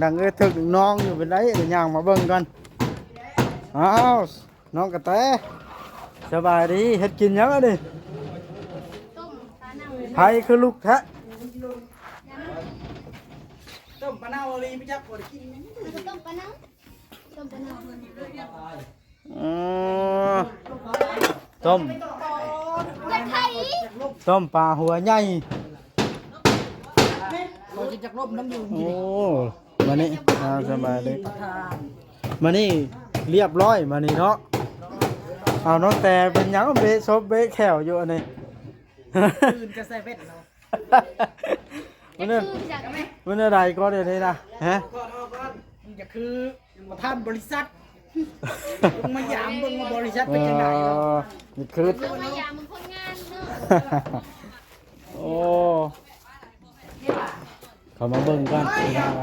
ดังถึกน้องอยู่เป็นไรเดี๋ยวย่างมาเบิ่งกันอ้าวน้องกระแตสบายดีเฮ็ดกินยังอ่ะดิไผคือลูกแท้ต้มปลาเน่าลีไม่จักปวดกินต้มปลาเน่าต้มปลาเน่าต้มไข่ต้มปลาหัวใหญ่เราจะจักรบน้ำอยู่โอ้มานี่สบายดีมานี่เรียบร้อยมานี่เนาะเอาน้องแต่เป็นยังเบะซบเบะแขวอยู่อันนี้ตื่นจะใส่เวทเรามันอะไรก็เดี๋ยวนี้นะฮะมันจะคือประธานบริษัทมาหยามมึงมาบริษัทเป็นยังไงนี่คือมาหยามมึงคนงานเนาะโอ้เขามาเบิ่งกันเป็นยังไง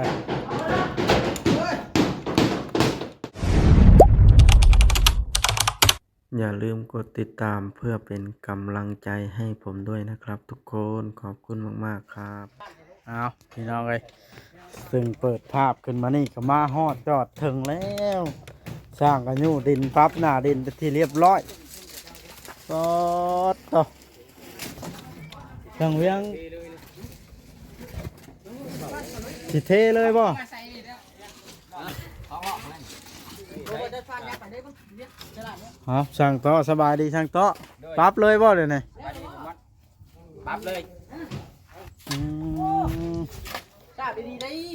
อย่าลืมกดติดตามเพื่อเป็นกำลังใจให้ผมด้วยนะครับทุกคนขอบคุณมากๆครับเอาพี่น้องเลยซึ่งเปิดภาพขึ้นมานี่ก็มาฮอดจอดถึงแล้วสร้างกันอยู่ดินปั๊บหน้าดินเป็นที่เรียบร้อยก็ต่อจังเวียงสิเทเลยบ่ครับช่างโต๊ะสบายดีช่างโต๊ะปั๊บเลยบ่เดี๋ยวนี้ปั๊บเลย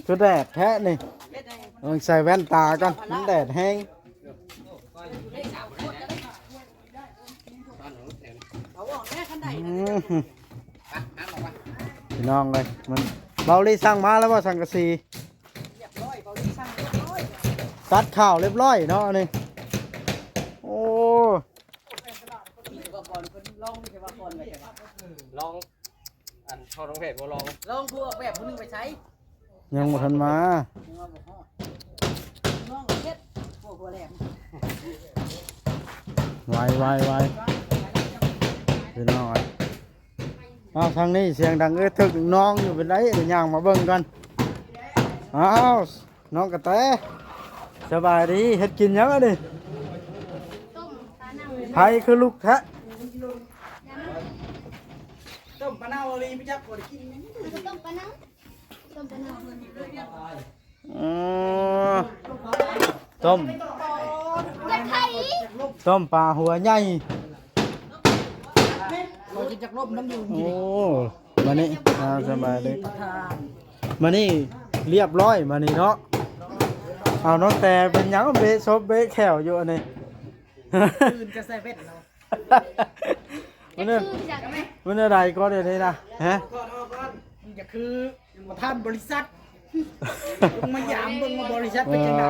ก็แดดแท้นี่ต้องใส่แว่นตาก่อนมันแดดแห้งพี่น้องเลยมันเบาลี่สั่งมาแล้วว่าสั่งกระสีตัดข่าวเรียบร้อยเนาะนี่โอ้ลองอันชอลงเพจบ่ลองผู้ออกแบบผู้นึงไปใช้ยังบ่ทันมาไวพี่น้องเอาทางนี้เสียงดังถึกน้องอยู่เป็นไรเดี๋ยวย่างมาเบิ่งกันอ้าวน้องกระแตสบายดีเฮ็ดกินยังอ่ะดิไผคือลูกแท้ต้มปลาเน่าลีไม่จักปวดกินต้มปลาเน่าต้มปลาเน่าต้มไข่ต้มปลาหัวใหญ่เราจะจักรบน้ำอยู่โอ้มานี่สบายดีมานี่เรียบร้อยมานี่เนาะเอาน้องแต่เป็นยังเบะซบเบะแขวอยู่อันนี้ตื่นจะใส่เวทเรามันอะไรก็เดี๋ยวนี้นะฮะมันจะคือประธานบริษัทมาหยามมึงมาบริษัทเป็นยังไง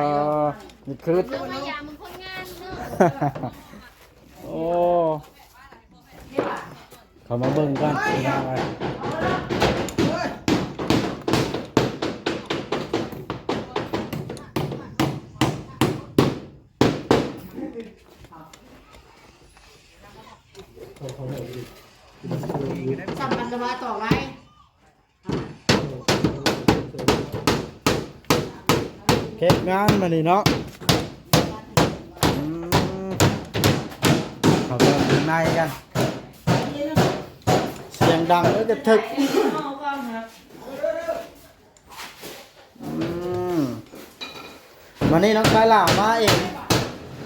นี่คือมาหยามมึงคนงานเนาะโอ้เขามาเบิ่งกันเป็นยังไงสัมพันธ์มาต่อไหมเก็บงานมานี่เนาะเขาเดินข้างในกันเสียงดังแล้วจะถึกมานี่น้องชายหล่ามาเอง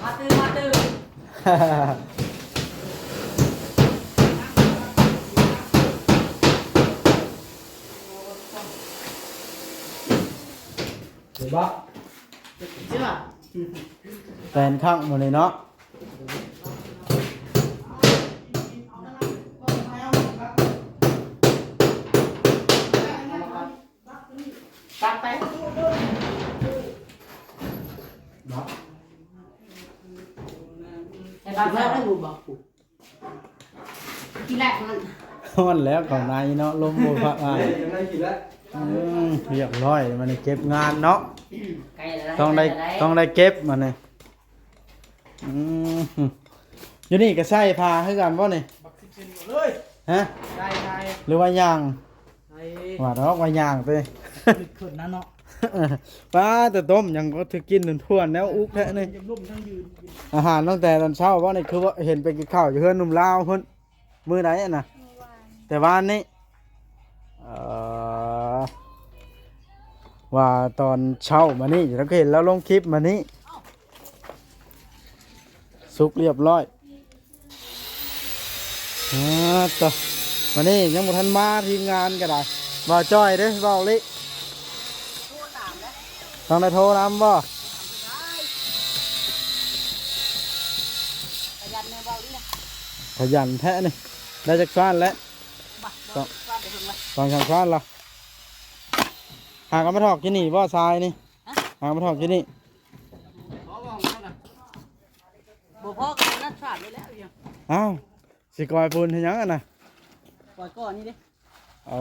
มาตื่นเดี๋ยวบ้าแฟนข้างมาเลยเนาะตัดไปแต่บางแล้วได้รู้บอกกินแหละมันแล้วของนายเนาะลมบนพระอายเรียบร้อยมันเก็บงานเนาะต้องได้เก็บมันเลยอยู่นี่ก็ใส่พาให้กันป่ะนี่ฮะหรือว่าย่างว่าดอกว่าย่างไปขึ้นนะเนาะ ป้าแต่ต้มยังก็ถือกินทั่วๆแล้วอุกแท้นี่ ยังนุ่มทั้งยืน อาหารตั้งแต่ตอนเช้าว่านี่คือว่าเห็นไปกินข้าวอยู่เฮือนหนุ่มลาวเพิ่นมื้อไหนอะน่ะ เมื่อวาน แต่ว่านนี้ว่าตอนเช้ามานี่เราก็เห็นแล้วลงคลิปมานี่สุกเรียบร้อยต่อมานี่ยังบ่ทันมาทีมงานก็ได้บ่จ้อยเด้บ่ลิต้องได้โทรนำบ่ขยันแท้นี่ได้จักซ่านแล้วต้องช่างซ่านล่ะหากนมาถอกที่นี่บ่ทรายนี่หากนมาถอกที่นี่ บ่พอกันนัดชาติไปแล้วยัง อ้าวสิกอยปูนเฮ็ดหยังอ่ะนะ ก่อนก่อนนี่ดิ เอา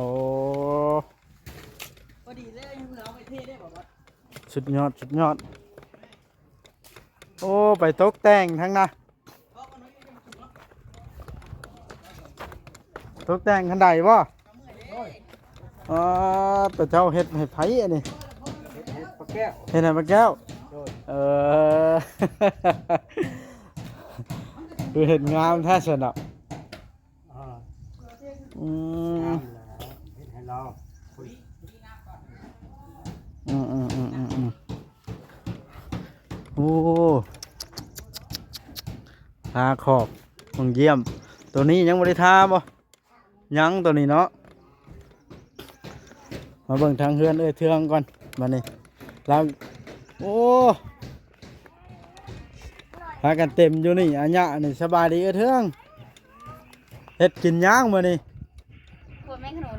พอดีเลยเราไปเทได้บ่บ่ สุดยอดสุดยอดโอ้ไปตกแต่งทั้งนะตกแต่งคันใดบ่แต่เจ้าเฮ็ดให้ไผอันนี้ ปลาแก้ว เฮ็ดให้ปลาแก้วเออ คือเห็นงามแท้สนอ่ะอืม ให้เรา โอ้ทาขอบของเยี่ยมตัวนี้ยังไม่ได้ทาบ่ยังตัวนี้เนาะมาเบิ่งทางเฮือนเทืองก่อนมานี่แล้วโอ้พากันเต็มอยู่นี่อันยะนี่สบายดีเทืองเฮ็ดกินย่างมื้อนี่ ขวดแม่ขนุน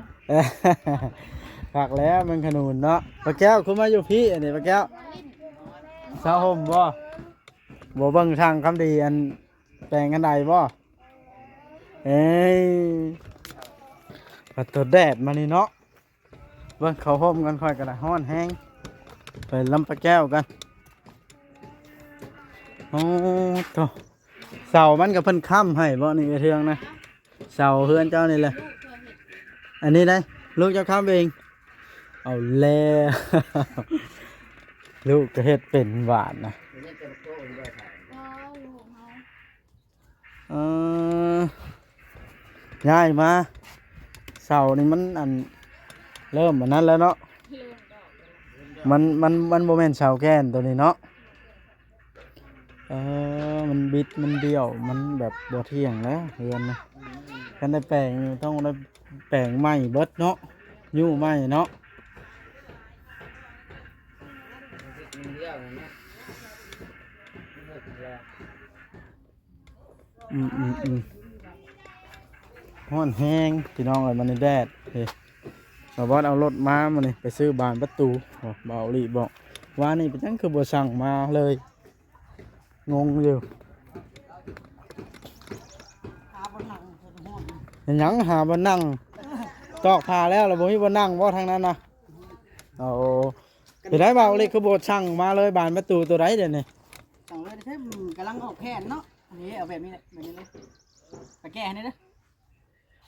ผักแล้วมันขนุนเนาะปลาแก้วคุณมาอยู่พี่อันนี้ปลาแก้วสาวห่มบ่เบิ่งทางคำดีอันแปลงกันใดบ่เอ้ยปัดตัวแดดมานี่เนาะเบิ่งเขาห่มกันค่อยกันฮ้อนแห้งไปลำปลาแก้วกันโอ้โตเสามันกับเพิ่นค้ำให้บ่นี่เทืองนะเสาเฮือนเจ้านี่แหละอันนี้ได้ลูกเจ้าค้ำเองเอาแล้ว ลูกก็เฮ็ดเป็นหวานนะ อ๋อลูกเขา ง่ายมาเสานี่มันอันเริ่มอันนั้นแล้วเนาะ ลืมดอก มันโมเมนต์เสาแกนตัวนี้เนาะมันบิดมันเดี่ยวมันแบบบ่เที่ยงแล้วเฮือนนะกันได้แปลงต้องได้แปลงใหม่เบิดเนาะยู่ใหม่เนาะฮ้อนแห้งพี่น้องเอ้ยมันในแดดเฮ้ยมาบอสเอารถมามานี่ไปซื้อบานประตูเบาหลีบอกว่านี่เป็นจังคือบ่สั่งมาเลยงงอยู่ หาบนหนังห้อง เห็นหยังหาบ่นั่งตอกผ้าแล้วแล้วบ่มีบ่นั่งบ่ทางนั้นนะเอาไปได้เบาหลีคือบ่สั่งมาเลยบานประตูตัวใดเดี๋ยวนี้ สั่งเลยเทมกำลังออกแผนเนาะอันนี้เอาแบบนี้เลยแบบนี้เลยไปแก้ให้ได้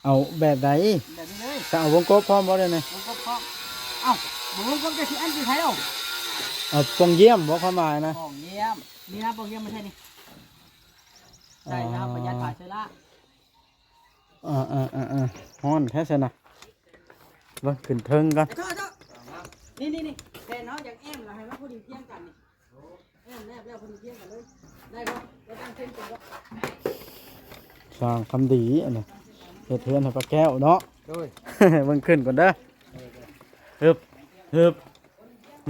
เอาแบบใด แบบนี้เลย จะเอาวงกบพร้อมบ่เดี๋ยวนี้ วงกบพร้อมเอ้าวงกบจะสิอันสิไทยเอา เอาปองเยี่ยมบ่ความหมายนะ ปองเยี่ยมนี่นะปองเยี่ยมไม่ใช่นี่ใช่นะครับประหยัดผ่าเชื้อรา ฮ้อนแท้ซะนะเบิ่งขึ้นเทิงกัน เจ้านี่แทนเนาะอย่างแอมเราให้มาพอดีเที่ยงกันนี่แอมแนบแล้วพอดีเที่ยงกันเลยได้ปะเราตั้งเส้นตัว สร้างคำดีอันนี้เฮ็ดเทือนให้ปลาแก้วเนาะ โดย เบิ่งขึ้นก่อนเด้อฮึบฮึบ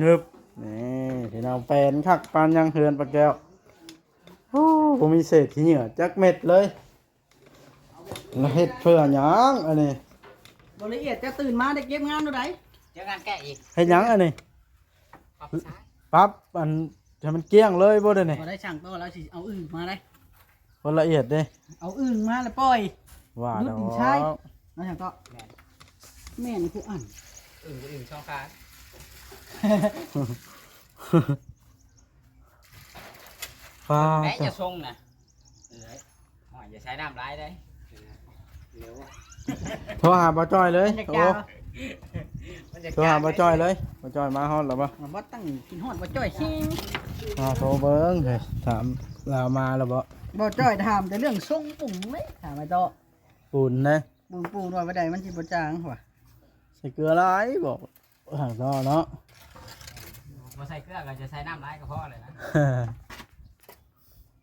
ฮึบนี่พี่น้องแปลนคักปานยังเฮือนปลาแก้วโอ้บ่มีเศษขี้เหงื่อจักเม็ดเลยแล้วเฮ็ดเพื่อหยังอันนี้ บละเอียดจะตื่นมาได้เก็บงานดูไหนเจองานแกะอีก เฮ็ดหยังอันนี้ ปรับซ้าย ปั๊บอันให้มันเกลี้ยงเลยบ่ได้นี่ พอได้ช่างโตแล้วสิเอาอื่นมาได้ คนละเอียดเด้ เอาอื่นมาแล้วปล่อย ว่า ดู ดอ ดินใช่ ก น้องช่างโตแม่นี่คืออ่าน อื่นช่องค้า ฟ้า แม้จะทรงนะหอยอย่าใช้น้ำร้ายได้ โทรหาบ่จ้อยเลย อยาก โอ้ ยาว มันจะ โทรหาบ่จ้อยเลยบ่จ้อยมาฮอดแล้วบ่ มันบ่ตั้งกินฮอดบ่จ้อยแฮง โทรเบิ่งเฮ้ยถามเรามาแล้วบ่ บ่จ้อยถามแต่เรื่องทรงปุ่งเลยถามไปต่อ ปูนนะ ปุ่งว่าบ่ได้มันสิบ่จางว่ะ ใส่เกลือหลายบอกห่างต่อเนาะ มาใส่เกลือก็จะใส่น้ำร้ายก็พอเลยนะ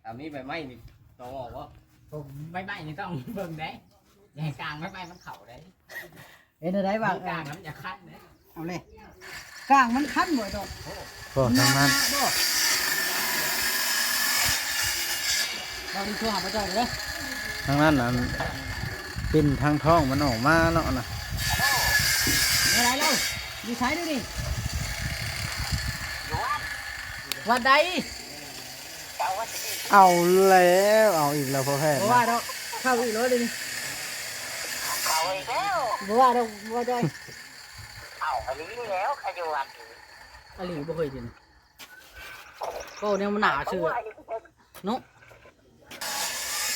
แต่มีใบไม้นี่ต้องบอกว่าใบไม้นี่ต้องเบิ่งได้อย่าให้กลางใบไม้มันเข่าได้ เอ็นได้บ้าง กลางมันจะคันได้ เอาเลยกลางมันคันบ่ดอก ก็ทั้งนั้น บ่เราดีโทรหาบ่จ้อยเด้อ ทั้งนั้นน่ะปิ้นทางท้องมันออกมาเนาะนะ อะไรเล่าอยู่ใช้ดูดิวัดใด เอาแล้วเอาอีกแล้วพ่อแพทย์ บ่ นะ ว่าดอกเข้าอีกแล้วดิบ่ว่าดอกบ่จ้อย อันนี้แล้วขยวัด อลีบ่เคยกินโอ้เนี่ยมันหนาเชื่อเนาะ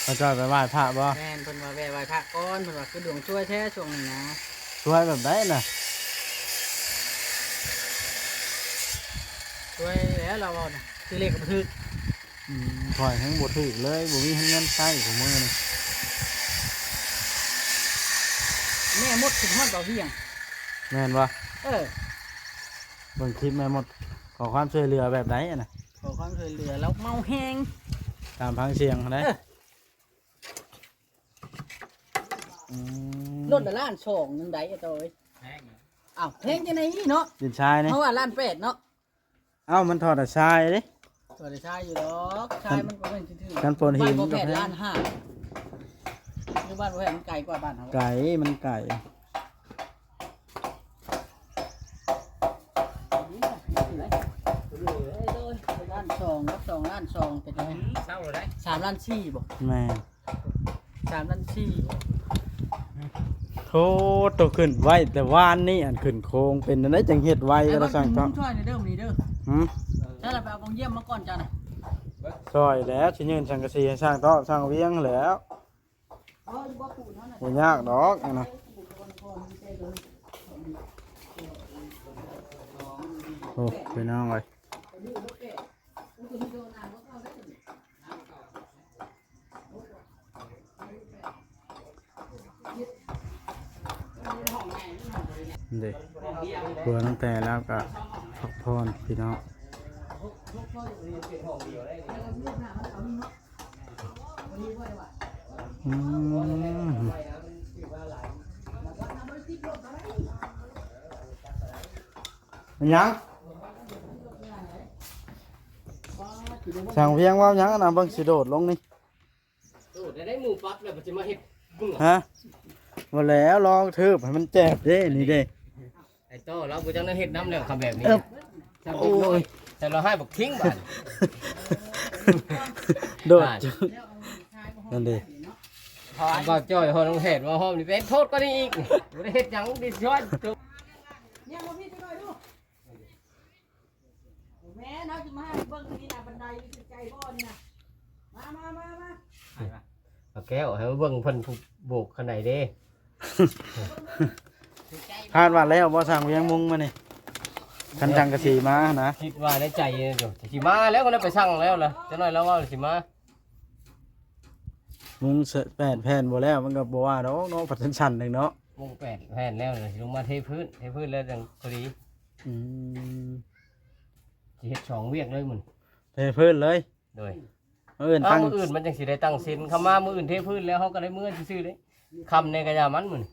พ่อจ้อยไปไหว้พระบ่ แม่นเพิ่นว่าแว่ไหว้พระก่อนเพิ่นว่าคือดวงช่วยแท้ช่วงนี้นะ ช่วยแบบไหนน่ะ ช่วยแล้วเราเอาน่ะคือเลขกับทึก ถอยทั้งบ่ถึกเลยบ่มีเงินใช้ของมือนี่ แม่มดขึ้นฮอดเบาเวียง แม่นบ่ เออ เบิ่งคลิปแม่หมดขอความช่วยเหลือแบบไหนอะน่ะ ขอความช่วยเหลือแล้วเมาแฮง ตามพังเสียงนะ รถละล้านสองนึงได้อะโตย แพง อ้าวแพงจังได๋นี่เนาะ ดินชายนี่ เพราะว่าล้าน8เนาะ เอ้ามันถอดแต่ชายเด้ ตัวได้ชายอยู่ดอกชายมันก็เป็นซื่อๆ กันปนหิน บ้านบ่ ก็ แพ แพง ล้านห้าอยู่บ้านบ่แพมันไกลกว่าบ้านเฮา ไก่มันไก่ ล้านสองครับ2ล้าน2เป็นไง เศร้าเลยได้ 3ล้าน4บ่ แม่ 3ล้าน4 โทษตัวขึ้นไว้แต่ว่านนี่อันขึ้นโค้งเป็นอันไหนจังเฮ็ดไว้ ไอ้ ก็ บ้าน สั่ง คุ ต้อง ณช่วยในเด้อมื้อนี้เด้อ หืม ถ้าเราไปเอาของเยี่ยมมาก่อนจ้ะน่ะ ซอยแล้วสิยืนสังกะสีให้สร้างโต๊ะสร้างเวียงแล้ว อ๋ออยู่บ่ปูนเฮาน่ะ บ่ยากดอกอันนะโอ้ไปน้องเอ้ยเด็กตัวตั้งแต่แล้วก็พักผ่อนพี่น้องอืมมันยังสั่งเพียงว่ายังนะเบิ่งสิโดดลงนี่ โอ้ได้หมูปั๊บเลยมันจะมาเฮ็ดบึ้ง ฮะมาแล้วลองทืบให้มันเจ็บเด้นี่เด้ ไอ้โตเราบ่จังได้เฮ็ดน้ำแล้วคำแบบนี้ โอ้ย แต่เราให้บอกทิ้งบ้าน โดดจุดนั่นเด้ บ่จ้อยเฮาต้องเฮ็ดว่าห้อมนี่เป็นโทษก็นี่อีกบ่ได้เฮ็ดหยังดิช้อย เนี่ยมาพี่ช่วยดูแม่น้าจะมาให้เบิ่งนี่น่ะบันไดมีใจบ่นี่น่ะมา เอาแก้วให้เบิ่งเพิ่นผู้โบกขนาดเด้ คาดว่าแล้วบ่สั่งเวียงมุงมานี่คันจังกะสีมานะ คิดว่าในใจเดี๋ยวสิมาแล้วก็ได้ไปสั่งแล้วล่ะจังหน่อยแล้วว่าสิมา มุง8แผ่นบ่แล้วมันก็บ่ว่าดอกเนาะพัฒนชั้นหนึงเนาะ วง8แผ่นแล้วสิลงมาเทพื้นแล้วจังพอดี อืม สิเฮ็ดสองเวียกเลยมึง เทพื้นเลย โดย มื้ออื่น เอา ตั้ง มื้ออื่นมันจังสิได้ตั้งเซ็นคำมามื้ออื่นเทพื้นแล้วเฮาก็ได้มื้อซื่อๆเด้คำในกระยามันมึง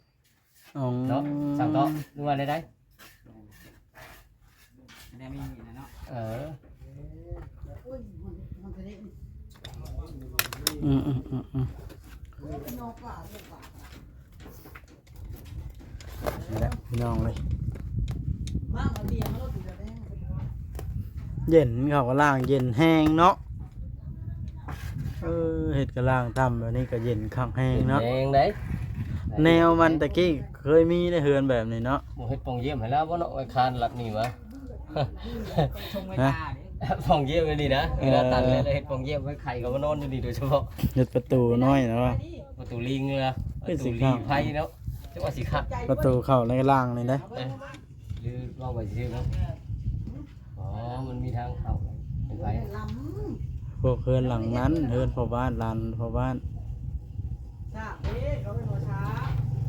อ๋อ เนาะสั่งต่อดูว่าได้ แม่มีนะเนาะ เออ อืมนี่แหละพี่น้องเลย มาเอาเบียร์มาลดอยู่แล้วแม่ เย็นเขาก็ล่างเย็นแห้งเนาะเห็ดกระล่างทำแบบนี้ก็เย็นข้างแห้งเนาะ แดงได้ แนวมันตะกี้เคยมีได้เฮือนแบบนี้เนาะ บ่เฮ็ดปองเยี่ยมให้แล้วบ่เนาะไว้คานหลักนี่วะ ชงไว้ตาเด้ ปองเยี่ยมไว้นี่นะเวลาตัดแล้วเฮ็ดปองเยี่ยมไว้ไข่ก็มานอนอยู่นี่โดยเฉพาะ เห็ดประตูน้อยนะว่า ประตูลิงเนาะประตู เป็นสี ลี ขาว ไผ่เนาะ จังว่าสิคัก ประตูเข้าในล่างนี่นะ หรือลองไปซื้อมั้งอ๋อมันมีทางเข้าเป็นไป พวกเฮือนหลังนั้นเฮือนพ่อบ้านลานพ่อบ้าน ช้าเด้เขาเป็นหัวช้า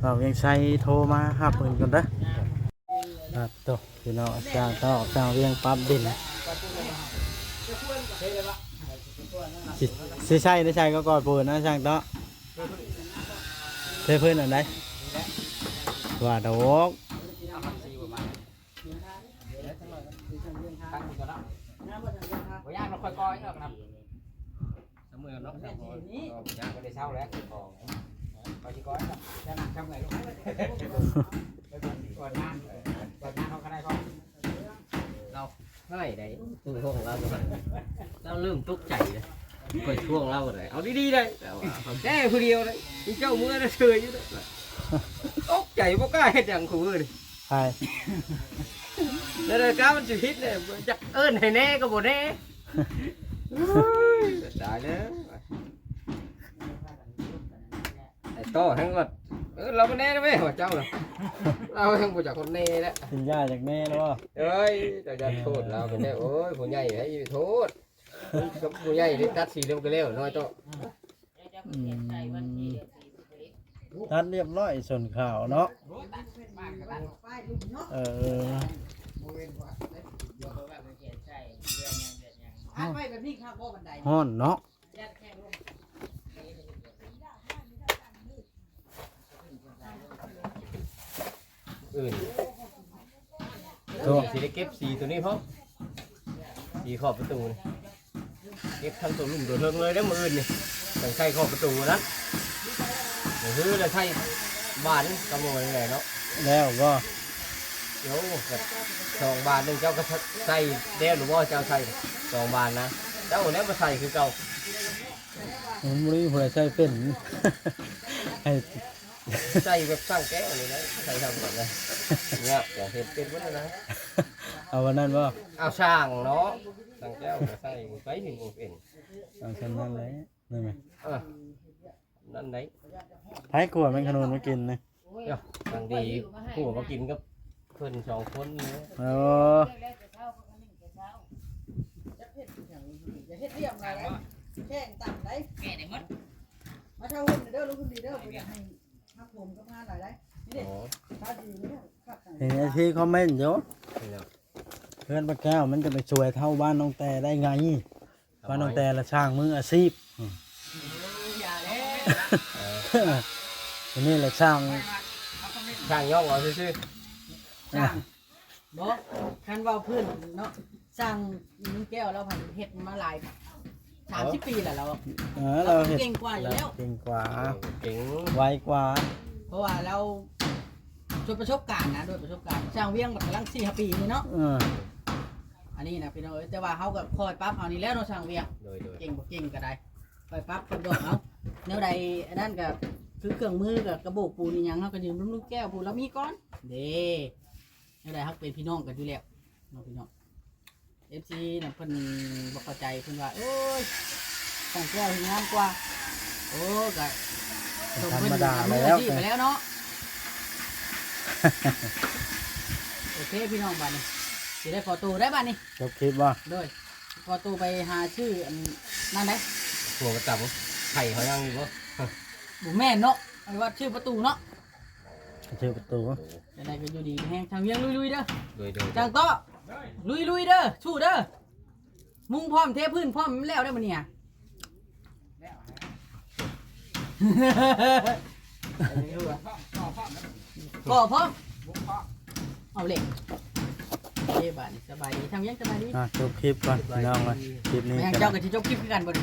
เรายังใช้โทรมาหับเงินกันเด้อครับตัวพี่น้องจ้างต่อจ้างเวียงปั๊บดินสิใช่ได้ใช่ก็กอดปูนนะช่างต่อเทเพื่อนอันใดว่าดอก เอาคำซีประมาณตั้งก่อนเนาะ น้ำบ่ทันยังครับ บ่ยากเราค่อยก้อยเนาะครับเสมอเนาะครับบ่ยากก็ได้เช้าแล้วของเขาสิก้อยครับจะนั่งทำไงลูกก่อนงานเขาก็ได้ก็เราไม่ได้ตัวพวกของเราเราเริ่มตกใจเลยไปช่วงเราเลยเอาดีๆเลยแค่คนเดียวเลยเจ้ามือน่ะเฉยอยู่เลยตกใจบ่กล้าเฮ็ดหยังขู่เลย ใช่ แล้วเลยก้ามันสิพิษเลยจะเอิ้นให้แน่ก็บ่แน่ได้แล้วไอ้โตทั้งหมดเราบ่แน่นะแม่หัวเจ้าน่ะเราทั้งบ่จักคนแน่แล้ว กินยาจากแม่แล้วว่า เอ้ยเจ้าจะโทษเราเป็นได้โอ้ยผู้ใหญ่ให้โทษกับผู้ใหญ่ที่ตัดสีเร็วก็เร็วน้อยโต ทัดเรียบร้อยส่วนข่าวเนาะ ป้ายลุงเนาะ เออ อัดไว้แบบนี้ครับบ่บันได ห้อนเนาะ อื่น ตัว สีได้เก็บสีตัวนี้พร้อมสีขอบประตูนี่เก็บทั้งตัวลุ่มตัวเทิงเลยได้มืออื่นนี่ต้องใช้ขอบประตูนะเดี๋ยวคือจะใช้บานกำมวยไงเนาะ แล้วก็ เดี๋ยวแบบ2 บาทนึงเจ้าก็ใส่เด้หรือว่าเจ้าใส่2 บาทนะเจ้าเนี่ยมาใส่คือเก่า มันไม่ได้หัวใจเป็นให้ ใส่แบบสร้างแก้วนี่นะใส่ทำก่อนเลยเนี่ยอย่าเห็นเป็นวัฒนะ เอาวันนั้นว่า เอาช่างเนาะสร้างแก้วก็ใส่ไปหนึ่งเป็น เอาฉันนั่นเลยนี่ไหม นั่นไหน ไผ่กลัวมันขนมมากินนะ เดี๋ยวบางทีผู้มากินกับเพิ่น2 คนเนี่ย โอ้ อย่าเฮ็ดเรียบอะไรแข้งต่ำได้แก่ได้หมดมาเช่าหุ้นเด้อลูกคุณดีเด้อบ่อยากให้ฮักผมกับงานหลายได้นี่เด้ อ๋อ ถ้าดีเนี่ยคักกัน เห็นไอ้ที่คอมเมนต์เยอะ นี่แล้ว เพื่อนป้าแก้วมันจะไปช่วยเท่าบ้านน้องแต่ได้ไงบ้านน้องแต่ละช่างมืออาชีพ อย่าแล้ว อันนี้แหละช่าง ช่างย่องเอาซื่อ สร้างบ่คันว่าเพิ่นเนาะสร้างนิ้วแก้วเราผ่านเฮ็ดมาหลาย30 ปีแล้วเรา เราเห็น เก่งกว่าอยู่แล้ว เก่งกว่า ๆเก่ง ไวกว่า เพราะว่าเราจนประสบการณ์นะโดยประสบการณ์สร้างเวียงแบบกำลัง4-5 ปีนี่เนาะ อันนี้นะพี่น้องเอ้ยแต่ว่าเขาก็คอยปรั๊บเอานี่แล้วเนาะสร้างเวียง โดย เก่งบ่เก่งก็ได้คอยปรั๊บคนดอกเอาแนวใดอันนั้นก็คือเครื่องมือกับกระบอกปูนอีหยังเขาก็ยืมลูกแก้วปูนแล้วมีก้อนเด้แนวใดเขาเป็นพี่น้องกันอยู่แล้วเนาะพี่น้อง FC น่ะเพิ่นบ่เข้าใจเพิ่นว่าโอ้ยต้องแก้วงามกว่าโอ้ก็ ธรรมดาแล้ว ไปแล้วเนาะ โอเคพี่น้องบ้านนี้สิได้ขอตัวได้บ้านนี้ จบคลิปว่า โดยขอตัวไปหาชื่ออันนั่นได้ หัวกระตับไข่เขายังอยู่บ่ บุแม่นเนาะไอ้ว่าชื่อประตูเนาะ ชื่อประตู จะได้ก็อยู่ดีแห้งทางเวียงลุยๆเด้อ โดย จางโตะลุยๆเด้อสู้เด้อมุงพร้อมเทพื้นพร้อมแล้วได้บ่เนี่ย ก่อพร้อมเอาเหล็กเอ้บ้านนี้สบายดีทางเวียงสบายดี จบคลิปก่อนพี่น้องเลยคลิปนี้ แม่ง ก็ เจ้ากับที่เจ้าคลิปคือกันบ่ดิ